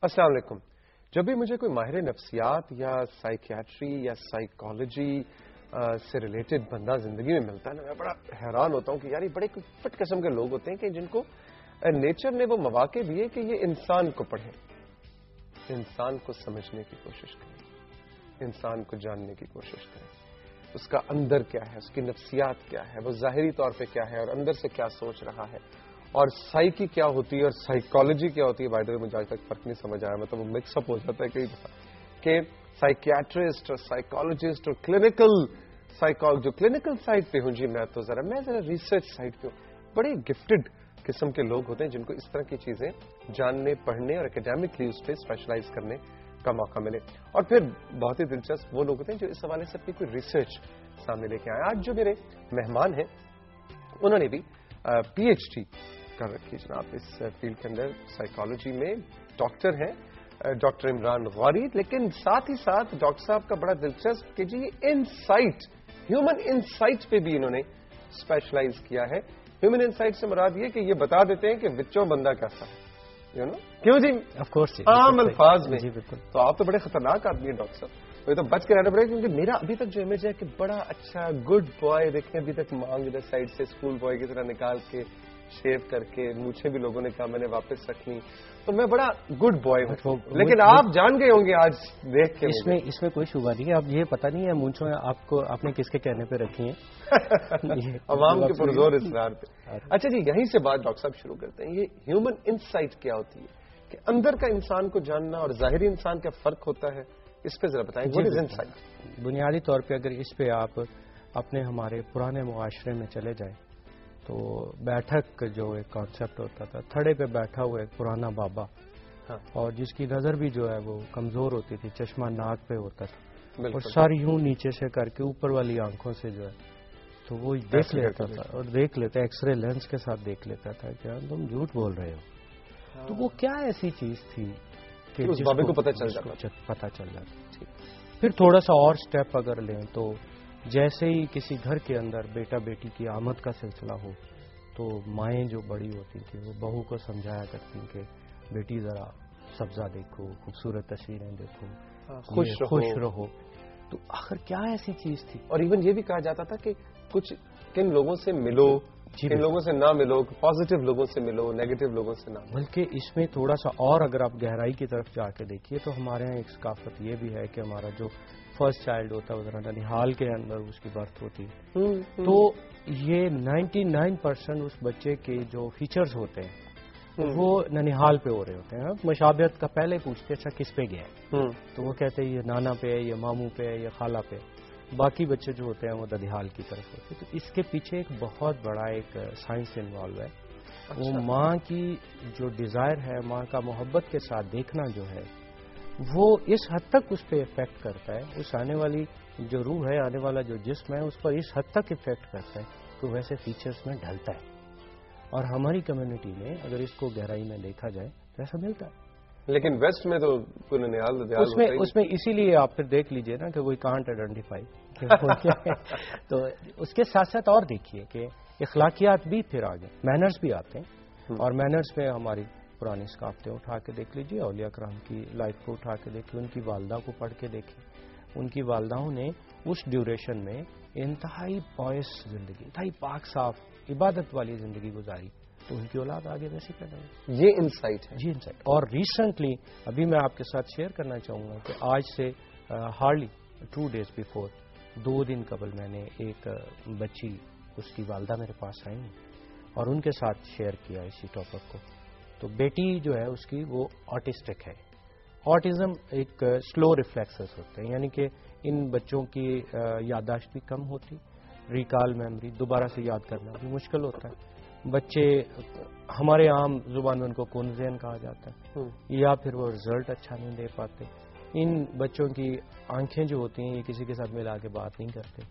السلام علیکم. جب بھی مجھے کوئی ماہر نفسیات یا سائیکیاٹری یا سائیکالوجی سے ریلیٹڈ بندہ زندگی میں ملتا ہے نا، میں بڑا حیران ہوتا ہوں کہ یار یہ بڑے فٹ قسم کے لوگ ہوتے ہیں کہ جن کو نیچر نے وہ مواقع دیے کہ یہ انسان کو پڑھیں، انسان کو سمجھنے کی کوشش کریں، انسان کو جاننے کی کوشش کریں، اس کا اندر کیا ہے، اس کی نفسیات کیا ہے، وہ ظاہری طور پہ کیا ہے اور اندر سے کیا سوچ رہا ہے، اور سائیکی کیا ہوتی ہے اور سائیکالوجی کیا ہوتی ہے. بائی دا وے مجھے آج تک فرق نہیں سمجھ آیا، مطلب وہ مکس اپ ہو جاتا ہے کئی دفعہ کہ سائیکیاٹرسٹ اور سائیکالوجسٹ اور کلینکل جو کلینکل سائڈ پہ ہوں جی، میں ذرا ریسرچ سائڈ پہ ہوں. بڑے گفٹڈ قسم کے لوگ ہوتے ہیں جن کو اس طرح کی چیزیں جاننے، پڑھنے اور اکیڈیمکلی اس پہ اسپیشلائز کرنے کا موقع ملے. اور پھر بہت ہی دلچسپ وہ لوگ ہوتے ہیں جو اس حوالے سے اپنی کوئی ریسرچ سامنے لے کے آئے. آج جو میرے مہمان ہیں انہوں نے بھی پی ایچ ڈی کر رکھی جناب اس فیلڈ کے اندر. سائیکالوجی میں ڈاکٹر ہیں ڈاکٹر عمران غوری، لیکن ساتھ ہی ساتھ ڈاکٹر صاحب کا بڑا دلچسپ کہ جی انسائٹ، ہیومن انسائٹ پہ بھی انہوں نے اسپیشلائز کیا ہے. ہیومن انسائٹ سے مراد یہ کہ یہ بتا دیتے ہیں کہ بچوں بندہ کیسا ہے، کیوں جی آف کورس عام الفاظ میں. جی بالکل. تو آپ تو بڑے خطرناک آدمی ہیں ڈاکٹر صاحب، تو یہ تو بچ کے رہنا پڑے گا کیونکہ میرا ابھی تک جو امیج ہے کہ بڑا اچھا گڈ بوائے، دیکھیں ابھی تک مانگ ادھر سائڈ سے اسکول بوائے کی طرح نکال کے شیو کر کے مجھے بھی لوگوں نے کہا میں نے واپس رکھنی، تو میں بڑا گڈ بوائے ہوں. لیکن آپ جان گئے ہوں گے آج دیکھ کے اس میں کوئی شبہ نہیں ہے. اب یہ پتہ نہیں ہے مونچھوں آپ نے کس کے کہنے پہ رکھی ہیں عوام کے پرزور اصرار پہ. اچھا جی، یہیں سے بات ڈاکٹر صاحب شروع کرتے ہیں. یہ ہیومن انسائٹ کیا ہوتی ہے کہ اندر کا انسان کو جاننا اور ظاہری انسان کا فرق ہوتا ہے، اس پہ ذرا بتائیں. What is insight? بنیادی طور پہ اگر اس پہ آپ اپنے ہمارے پرانے معاشرے میں چلے جائیں تو بیٹھک جو ایک کانسیپٹ ہوتا تھا، تھڑے پہ بیٹھا ہوا ایک پرانا بابا، اور جس کی نظر بھی جو ہے وہ کمزور ہوتی تھی، چشمہ ناک پہ ہوتا تھا اور سر یوں نیچے سے کر کے اوپر والی آنکھوں سے جو ہے تو وہ دیکھ لیتا تھا، اور دیکھ لیتا ایکس رے لینس کے ساتھ دیکھ لیتا تھا کہ تم جھوٹ بول رہے ہو. تو وہ کیا ایسی چیز تھی کہ اس بابے کو پتہ چل جاتا. پھر تھوڑا سا اور سٹیپ اگر لیں تو جیسے ہی کسی گھر کے اندر بیٹا بیٹی کی آمد کا سلسلہ ہو تو مائیں جو بڑی ہوتی تھی وہ بہو کو سمجھایا کرتی کہ بیٹی ذرا سبزہ دیکھو، خوبصورت تصویریں دیکھو، خوش رہو. تو آخر کیا ایسی چیز تھی؟ اور ایون یہ بھی کہا جاتا تھا کہ کچھ کن لوگوں سے ملو، کن لوگوں سے نہ ملو، پازیٹیو لوگوں سے ملو، نیگیٹو لوگوں سے نہ ملو. بلکہ اس میں تھوڑا سا اور اگر آپ گہرائی کی طرف جا کے دیکھیے تو ہمارے یہاں ایک ثقافت یہ بھی ہے کہ ہمارا جو فرسٹ چائلڈ ہوتا ہے وہ ننیحال کے اندر اس کی برتھ ہوتی ہے، تو یہ 99% اس بچے کے جو فیچرز ہوتے ہیں وہ ننیحال پہ ہو رہے ہوتے ہیں. مشابہت کا پہلے پوچھتے اچھا کس پہ گیا ہے تو وہ کہتے ہیں یہ نانا پہ ہے، یہ ماموں پہ ہے، یہ خالہ پہ. باقی بچے جو ہوتے ہیں وہ ددیحال کی طرف ہوتے ہیں. تو اس کے پیچھے ایک بہت بڑا ایک سائنس انوالو ہے. وہ ماں کی جو ڈیزائر ہے، ماں کا محبت کے ساتھ دیکھنا جو ہے وہ اس حد تک اس پہ افیکٹ کرتا ہے، اس آنے والی جو روح ہے، آنے والا جو جسم ہے اس پر اس حد تک افیکٹ کرتا ہے کہ ویسے فیچرز میں ڈھلتا ہے. اور ہماری کمیونٹی میں اگر اس کو گہرائی میں دیکھا جائے تو ایسا ملتا ہے. لیکن ویسٹ میں تو کوئی ننیال اس میں اسی لیے آپ پھر دیکھ لیجئے نا کہ کوئی کانٹ آئیڈینٹیفائی تو اس کے ساتھ ساتھ اور دیکھیے کہ اخلاقیات بھی پھر آگے مینرز بھی آتے ہیں. اور مینرز میں ہماری پرانی ثقافتیں اٹھا کے دیکھ لیجئے، اولیاء کرام کی لائف کو اٹھا کے دیکھیے، ان کی والدہ کو پڑھ کے دیکھیں. ان کی والداؤں نے اس ڈیوریشن میں انتہائی پوئس زندگی، انتہائی پاک صاف عبادت والی زندگی گزاری، تو ان کی اولاد آگے ویسے پیدا ہوئی. یہ انسائٹ ہے. جی انسائٹ. اور ریسنٹلی ابھی میں آپ کے ساتھ شیئر کرنا چاہوں گا کہ آج سے ہارڈلی 2 days بیفور، 2 دن قبل میں نے ایک بچی، اس کی والدہ میرے پاس آئی اور ان کے ساتھ شیئر کیا اسی ٹاپک کو. تو بیٹی جو ہے اس کی وہ آٹسٹک ہے. آٹزم ایک سلو ریفلیکسز ہوتے ہیں، یعنی کہ ان بچوں کی یادداشت بھی کم ہوتی، ریکال میموری دوبارہ سے یاد کرنا بھی مشکل ہوتا ہے. بچے ہمارے عام زبان میں ان کو کونزین کہا جاتا ہے، یا پھر وہ رزلٹ اچھا نہیں دے پاتے. ان بچوں کی آنکھیں جو ہوتی ہیں یہ کسی کے ساتھ ملا کے بات نہیں کرتے.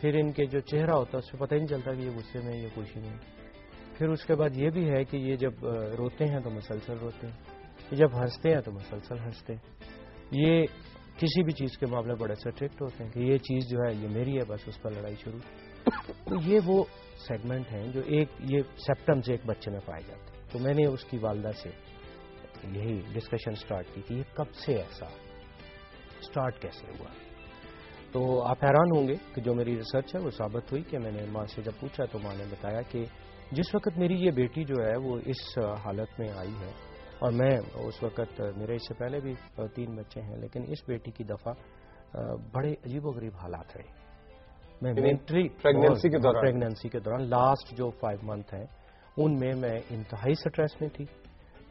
پھر ان کے جو چہرہ ہوتا ہے اس سے پتہ ہی نہیں چلتا کہ یہ غصے میں یا خوشی میں. پھر اس کے بعد یہ بھی ہے کہ یہ جب روتے ہیں تو مسلسل روتے ہیں، جب ہنستے ہیں تو مسلسل ہنستے ہیں. یہ کسی بھی چیز کے معاملے بڑے سٹرکٹ ہوتے ہیں کہ یہ چیز جو ہے یہ میری ہے، بس اس پر لڑائی شروع. تو یہ وہ سیگمنٹ ہیں جو یہ سیپٹمز ایک بچے میں پائے جاتے ہیں. تو میں نے اس کی والدہ سے یہی ڈسکشن سٹارٹ کی کہ یہ کب سے ایسا سٹارٹ کیسے ہوا. تو آپ حیران ہوں گے کہ جو میری ریسرچ ہے وہ ثابت ہوئی کہ میں نے ماں سے جب پوچھا تو ماں نے بتایا کہ جس وقت میری یہ بیٹی جو ہے وہ اس حالت میں آئی ہے، اور میں اس وقت میرے اس سے پہلے بھی 3 بچے ہیں، لیکن اس بیٹی کی دفعہ بڑے عجیب و غریب حالات رہے. میں پریگننسی کے دوران لاسٹ جو 5 منتھ ہیں ان میں انتہائی سٹریس میں تھی.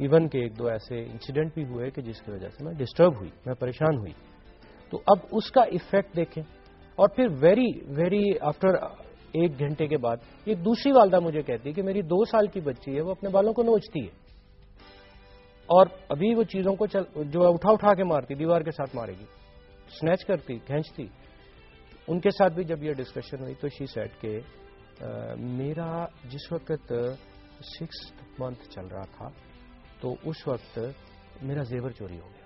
ایون کہ 1-2 ایسے انسیڈنٹ بھی ہوئے کہ جس کی وجہ سے میں ڈسٹرب ہوئی، میں پریشان ہوئی. تو اب اس کا ایفیکٹ دیکھیں. اور پھر ویری آفٹر 1 گھنٹے کے بعد ایک دوسری والدہ مجھے کہتی کہ میری 2 سال کی بچی ہے، وہ اپنے بالوں کو نوچتی ہے اور ابھی وہ چیزوں کو جو اٹھا کے مارتی، دیوار کے ساتھ مارے گی، سنیچ کرتی، کھینچتی. ان کے ساتھ بھی جب یہ ڈسکشن ہوئی تو شی سیڈ کہ میرا جس وقت 6th منتھ چل رہا تھا تو اس وقت میرا زیور چوری ہو گیا.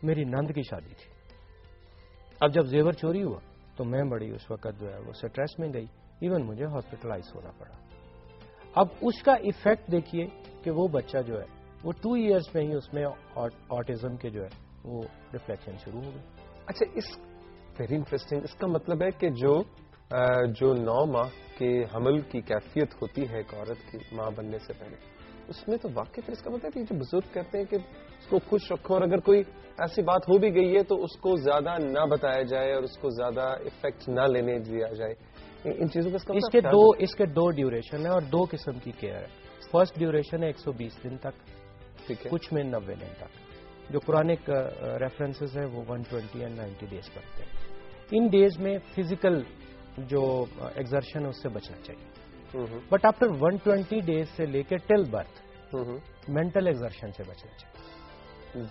میری نند کی شادی تھی. اب جب زیور چوری ہوا تو میں بڑی اس وقت جو ہے وہ سٹریس میں گئی. ایون مجھے ہاسپٹلائز ہونا پڑا. اب اس کا ایفیکٹ دیکھیے کہ وہ بچہ جو ہے وہ 2 ایئرس میں ہی اس میں آٹزم کے جو ہے وہ ریفلیکشن شروع ہو گئی. اچھا، ویری انٹرسٹنگ. اس کا مطلب ہے کہ جو 9 ماہ کے حمل کی کیفیت ہوتی ہے ایک عورت کی ماں بننے سے پہلے، اس میں تو واقعی پھر اس کا مطلب ہے کہ جو بزرگ کہتے ہیں کہ اس کو خوش رکھو، اور اگر کوئی ایسی بات ہو بھی گئی ہے تو اس کو زیادہ نہ بتایا جائے اور اس کو زیادہ افیکٹ نہ لینے دیا جائے. ان چیزوں کا اس کے 2 ڈیوریشن ہے اور 2 قسم کی کیئر ہے. فرسٹ ڈیوریشن ہے 120 دن تک، ٹھیک ہے، کچھ میں 90 دن تک. جو قرآنک ریفرنسز ہے وہ 120 اینڈ 90 ڈیز کرتے ہیں. ان ڈیز میں فزیکل جو ایگزرشن ہے اس سے بچنا چاہیے. بٹ آفٹر 120 ڈیز سے لے کے ٹل برتھ مینٹل ایگزرشن سے بچنا چاہیے.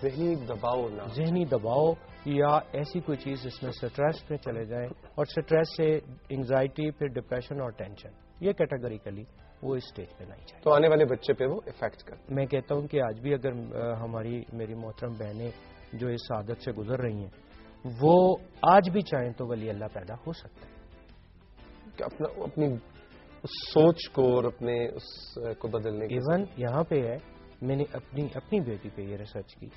ذہنی دباؤ یا ایسی کوئی چیز جس میں سٹریس میں چلے جائیں، اور سٹریس سے انگزائٹی، پھر ڈپریشن اور ٹینشن، یہ کیٹیگریکلی وہ اس اسٹیج پہ نہیں چاہیے. تو آنے والے بچے پہ وہ افیکٹ کرتا. میں کہتا ہوں کہ آج بھی اگر میری محترم بہنیں جو اس عادت سے گزر رہی ہیں وہ آج بھی چاہیں تو ولی اللہ پیدا ہو سکتا ہے. کہ اپنی سوچ کو اور اپنے اس کو بدلنے کی. ایون یہاں پہ ہے، میں نے اپنی بیٹی پہ یہ ریسرچ کی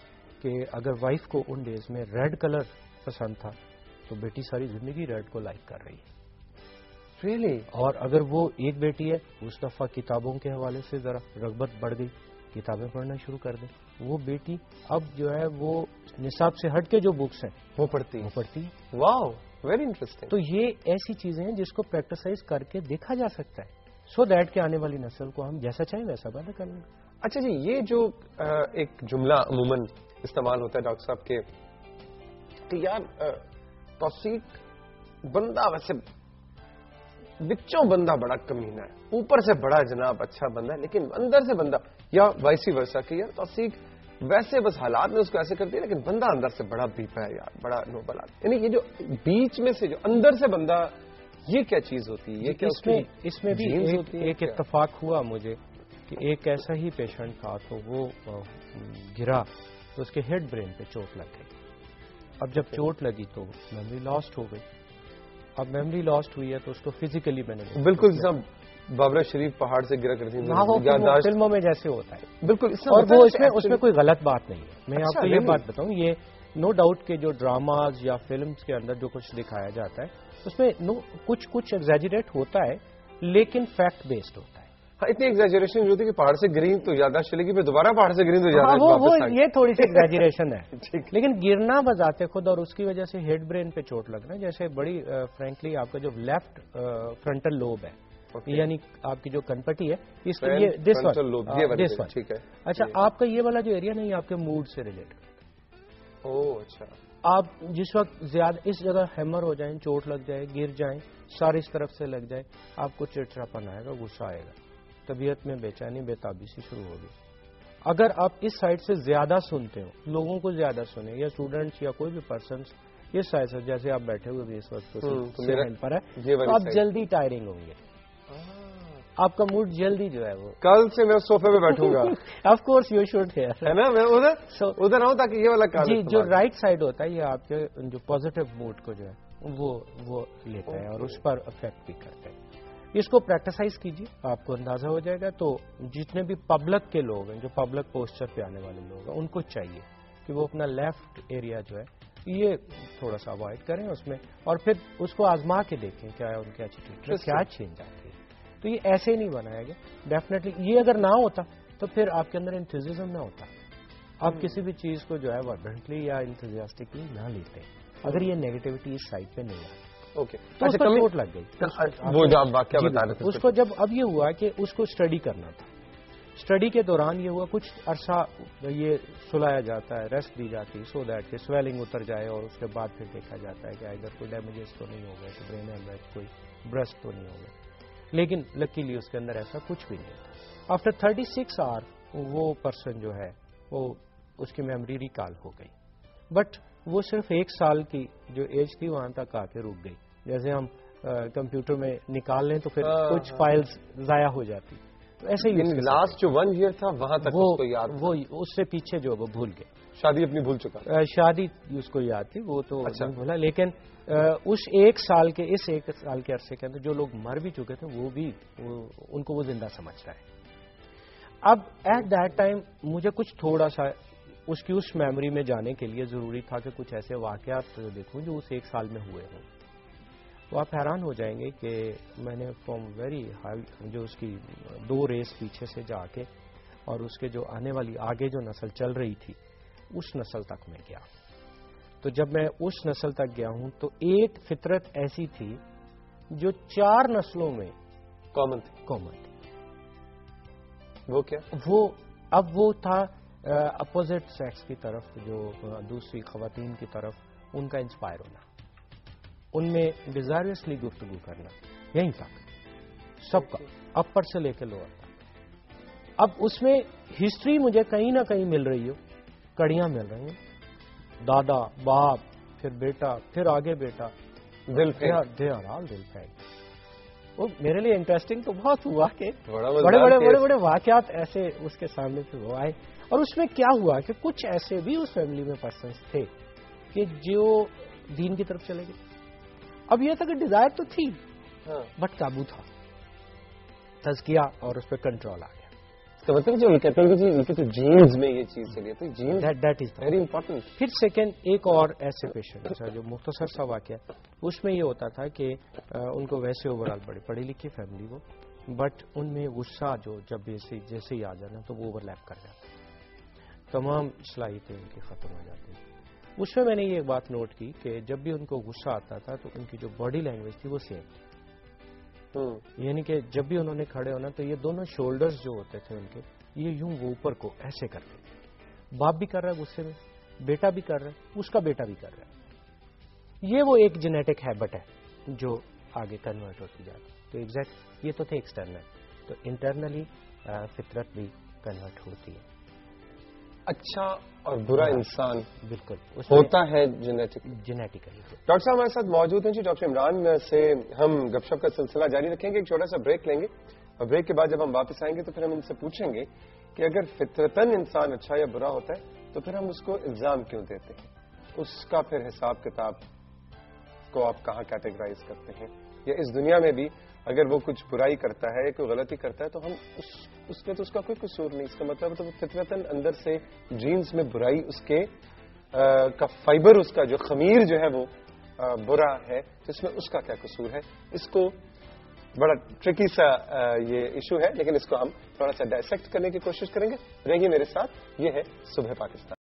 کہ اگر وائف کو ان ڈیز میں ریڈ کلر پسند تھا تو بیٹی ساری زندگی ریڈ کو لائک کر رہی ہے. ریئلی؟ اور اگر وہ ایک بیٹی ہے اس دفعہ کتابوں کے حوالے سے ذرا رغبت بڑھ گئی، کتابیں پڑھنا شروع کر دیں. وہ بیٹی اب جو ہے وہ نصاب سے ہٹ کے جو بکس ہیں وہ پڑھتی ہے. واو، ویری انٹرسٹنگ. تو یہ ایسی چیزیں ہیں جس کو پریکٹسائز کر کے دیکھا جا سکتا ہے، سو دیٹ کہ آنے والی نسل کو ہم جیسا چاہیں ویسا پیدا کر لیں. اچھا جی، یہ جو ایک جملہ عموماً استعمال ہوتا ہے ڈاکٹر صاحب کے کہ یار توثیق بندہ ویسے بچوں بندہ بڑا کمینہ ہے، اوپر سے بڑا جناب اچھا بندہ ہے، لیکن اندر سے بندہ، یا وائسی ورسا کہ یار توثیق ویسے بس حالات میں اس کو ایسے کرتی ہے لیکن بندہ اندر سے بڑا بیپا ہے یار، بڑا نوبل آدمی. یعنی یہ جو بیچ میں سے جو اندر سے بندہ، یہ کیا چیز ہوتی ہے؟ یہ اس میں بھی ایک اتفاق ہوا مجھے کہ ایک ایسا ہی پیشنٹ تھا تو وہ گرا تو اس کے ہیڈ برین پہ چوٹ لگ گئی. اب جب چوٹ لگی تو میموری لاسٹ ہو گئی. اب میموری لاسٹ ہوئی ہے تو اس کو فزیکلی میں نے بالکل بابرا شریف پہاڑ سے گرا کرتی ہیں فلموں میں جیسے ہوتا ہے بالکل. اور وہ اس میں کوئی غلط بات نہیں ہے. میں آپ کو یہ بات بتاؤں، یہ نو ڈاؤٹ کہ جو ڈراماز یا فلمز کے اندر جو کچھ دکھایا جاتا ہے اس میں کچھ ایگزیجریٹ ہوتا ہے لیکن فیکٹ بیسڈ ہوتا ہے. اتنی ایگزیجریشن جو ہوتی ہے کہ پہاڑ سے گریں تو یادداشت چلے گی، پھر دوبارہ پہاڑ سے گریں تو یادداشت، یہ تھوڑی سی ایگزیجریشن ہے. لیکن گرنا بذات خود اور اس کی وجہ سے ہیڈ برین پہ چوٹ لگنا، جیسے بڑی فرینکلی آپ کا جو لیفٹ فرنٹل لوب ہے، یعنی آپ کی جو کنپٹی ہے، اس کے لیے دس ون. ٹھیک ہے. اچھا، آپ کا یہ والا جو ایریا نہیں آپ کے موڈ سے ریلیٹ کرتا ہے. اچھا، آپ جس وقت زیادہ اس جگہ ہیمر ہو جائیں، چوٹ لگ جائے، گر جائیں، سارے اس طرف سے لگ جائے، آپ کو چڑچڑاپن آئے گا، غصہ آئے گا، طبیعت میں بے چینی بے تابی سی شروع ہوگی. اگر آپ اس سائڈ سے زیادہ سنتے ہو، لوگوں کو زیادہ سنیں، یا اسٹوڈنٹس یا کوئی بھی پرسنس اس سائڈ سے، جیسے آپ بیٹھے ہوئے بھی اس وقت پر ہے، تو آپ جلدی ٹائرنگ ہوں گے، آپ کا موڈ جلدی جو ہے وہ کل سے میں صوفے پہ بیٹھوں گا. آف کورس یو شوڈ ہے نا، میں ادھر آؤں تاکہ یہ والا کام. جی، جو رائٹ سائڈ ہوتا ہے یہ آپ کے جو پازیٹیو موڈ کو جو ہے وہ لیتا ہے اور اس پر افیکٹ بھی کرتا ہے. اس کو پریکٹسائز کیجیے, آپ کو اندازہ ہو جائے گا. تو جتنے بھی پبلک کے لوگ ہیں, جو پبلک پوسچر پہ آنے والے لوگ ہیں, ان کو چاہیے کہ وہ اپنا لیفٹ ایریا جو ہے یہ تھوڑا سا اوائڈ کریں اس میں, اور پھر اس کو آزما کے دیکھیں کیا ان کے ایٹیٹیوڈ میں کیا چینج آتی ہے. تو یہ ایسے نہیں بنایا گیا. ڈیفینیٹلی یہ اگر نہ ہوتا تو پھر آپ کے اندر انتھوزیزم نہ ہوتا, آپ کسی بھی چیز کو جو ہے وائبرنٹلی یا انتھوزیاسٹکلی نہ لیتے اگر یہ نیگیٹیوٹی اس سائڈ پہ نہیں آتی. تو اس پر چوٹ لگ گئی. وہ جو آپ واقعہ بتا رہے تھے اس کو جب اب یہ ہوا کہ اس کو اسٹڈی کرنا تھا, اسٹڈی کے دوران یہ ہوا کچھ عرصہ یہ سلایا جاتا ہے, ریسٹ دی جاتی ہے سو دیٹ کہ سویلنگ اتر جائے, اور اس کے بعد پھر دیکھا جاتا ہے کہ اگر کوئی ڈیمیجز تو نہیں ہو گئے, کہ برین ہیمریج کوئی برسٹ تو نہیں ہو گئے. لیکن لکیلی اس کے اندر ایسا کچھ بھی نہیں تھا. آفٹر 36 آور وہ پرسن جو ہے وہ اس کی میموری ریکال ہو گئی, بٹ وہ صرف 1 سال کی جو ایج تھی وہاں تک آ کے رک گئی. جیسے ہم کمپیوٹر میں نکال لیں تو پھر کچھ فائلز ضائع ہو جاتی, تو ایسے ہی لاسٹ جو 1 ایئر تھا وہاں تک وہ اس سے پیچھے جو وہ بھول گئے. شادی اپنی بھول چکا, شادی اس کو یاد تھی, وہ تو نہیں بھولا. لیکن اس 1 سال کے عرصے کے اندر جو لوگ مر بھی چکے تھے وہ بھی ان کو وہ زندہ سمجھ رہا ہے. اب ایٹ دیٹ ٹائم مجھے کچھ تھوڑا سا اس کی اس میموری میں جانے کے لیے ضروری تھا کہ کچھ ایسے واقعات دیکھوں جو اس 1 سال میں ہوئے ہوں. تو آپ حیران ہو جائیں گے کہ میں نے فرام ویری ہائی جو اس کی 2 ریس پیچھے سے جا کے اور اس کے جو آنے والی آگے جو نسل چل رہی تھی اس نسل تک میں گیا. تو جب میں اس نسل تک گیا ہوں تو ایک فطرت ایسی تھی جو 4 نسلوں میں کامن تھی. وہ کیا؟ وہ تھا اپوزٹ سیکس کی طرف, جو دوسری خواتین کی طرف ان کا انسپائر ہونا, ان میں ڈیزائرسلی گفتگو کرنا, یہیں تک سب کا اپر سے لے کے لوور تک. اب اس میں ہسٹری مجھے کہیں نہ کہیں مل رہی ہو, کڑیاں مل رہی ہیں, دادا باپ پھر بیٹا پھر آگے بیٹا, دے آر آل دل پھینک. وہ میرے لیے انٹرسٹنگ تو بہت ہوا کہ بڑے واقعات ایسے اس کے سامنے پھر وہ آئے. اور اس میں کیا ہوا کہ کچھ ایسے بھی اس فیملی میں پرسنس تھے کہ جو دین کی طرف چلے گئے. اب یہ تھا کہ ڈیزائر تو تھی بٹ قابو تھا, تزکیہ اور اس پہ کنٹرول آ گیا. تو مطلب جو کہتے ہیں کہ ان کے تو جینز میں یہ چیز چلی ہے, تو genes that is very important. پھر سیکنڈ ایک اور ایسے پیشنٹ جو مختصر سا واقعہ, اس میں یہ ہوتا تھا کہ ان کو ویسے اوور آل بڑی پڑھی لکھی فیملی وہ, بٹ ان میں غصہ جو جب جیسے ہی آ جانا تو وہ اوور لیپ کر جاتا, تمام صلاحیتیں ان کی ختم ہو جاتی. اس میں نے یہ بات نوٹ کی کہ جب بھی ان کو غصہ آتا تھا تو ان کی جو باڈی لینگویج تھی وہ سیم تھی. یعنی کہ جب بھی انہوں نے کھڑے ہونا تو یہ دونوں شولڈرز جو ہوتے تھے ان کے, یہ یوں وہ اوپر کو ایسے کرتے تھے. باپ بھی کر رہا ہے غصے میں, بیٹا بھی کر رہا ہے, اس کا بیٹا بھی کر رہا ہے. یہ وہ ایک جینیٹک ہیبٹ ہے جو آگے کنورٹ ہوتی جاتی. تو ایگزیکٹ یہ تو تھے ایکسٹرنل, تو انٹرنلی فطرت بھی کنورٹ ہوتی ہے. اچھا اور برا انسان بالکل ہوتا ہے جینیٹکلی. ڈاکٹر صاحب ہمارے ساتھ موجود ہیں جی, ڈاکٹر عمران سے ہم گپ شپ کا سلسلہ جاری رکھیں گے. ایک چھوٹا سا بریک لیں گے, اور بریک کے بعد جب ہم واپس آئیں گے تو پھر ہم ان سے پوچھیں گے کہ اگر فطرتاً انسان اچھا یا برا ہوتا ہے تو پھر ہم اس کو الزام کیوں دیتے ہیں, اس کا پھر حساب کتاب کو آپ کہاں کیٹیگرائز کرتے ہیں, یا اس دنیا میں بھی اگر وہ کچھ برائی کرتا ہے یا کوئی غلطی کرتا ہے تو ہم اس میں تو اس کا کوئی قصور نہیں. اس کا مطلب تو فطرتاً اندر سے جینز میں برائی اس کے کا فائبر, اس کا جو خمیر جو ہے وہ برا ہے, جس میں اس کا کیا قصور ہے. اس کو بڑا ٹرکی سا یہ ایشو ہے, لیکن اس کو ہم تھوڑا سا ڈائسیکٹ کرنے کی کوشش کریں گے. رہیں گے میرے ساتھ, یہ ہے صبح پاکستان.